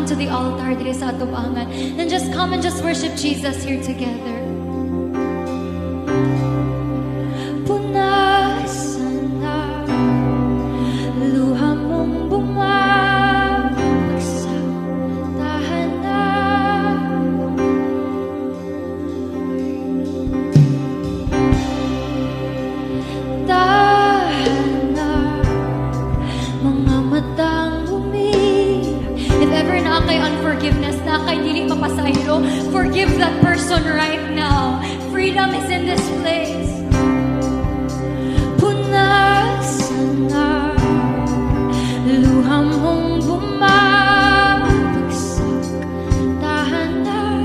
come to the altar diri sa atubangan. And just come and just worship Jesus here together. Punasan na luha mong bumabagsak tahanan. Tahanan, mga matang umiyak. If ever na kay unforgiveness, na kay dili mapasahiro, forgive that person right now. Freedom is in this place. Punasan na luha mong bumabagsak tahanan.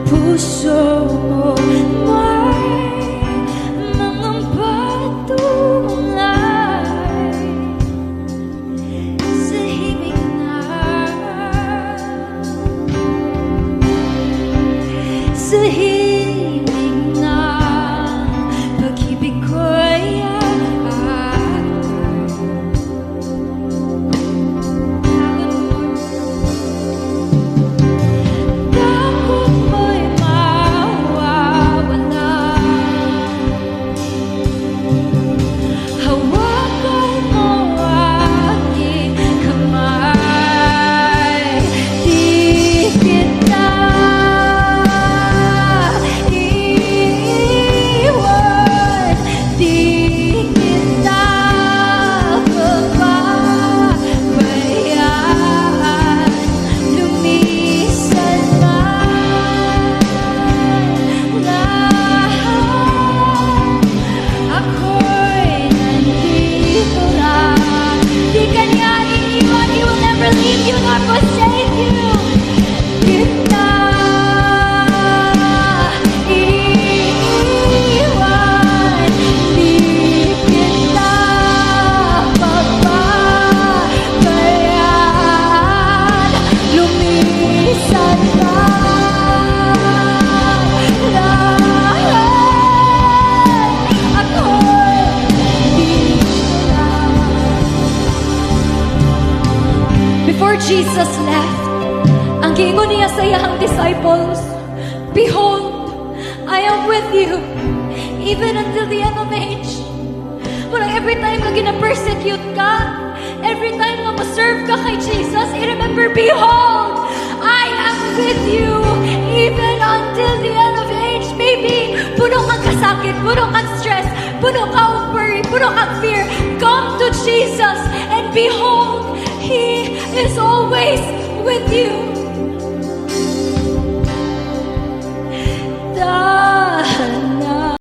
Puso mo may mga patunay sa himig na, sa himig na pag-ibig ko'y takot mo'y mawawala. Hawakan mo aking kamay. Di kita iiwan, di kita papabayaan. Lumisan man lahat, ako'y nandito lang. Di ka niya iiwan, He will never leave you nor forsake you. Kita iiwan, di kita papabayaan. Lumisan man lahat, ako'y dito lang. Before Jesus left, ang giingon niya sa iyang disciples, "Behold, I am with you even until the end of age." Mula every time na gina-persecute ka, every time na ma-serve ka kay Jesus, i-remember, behold, I am with you even until the end of age. Maybe puno kang kasakit, puno kang stress, puno kang worry, puno kang fear. Come to Jesus and behold, He is always with you.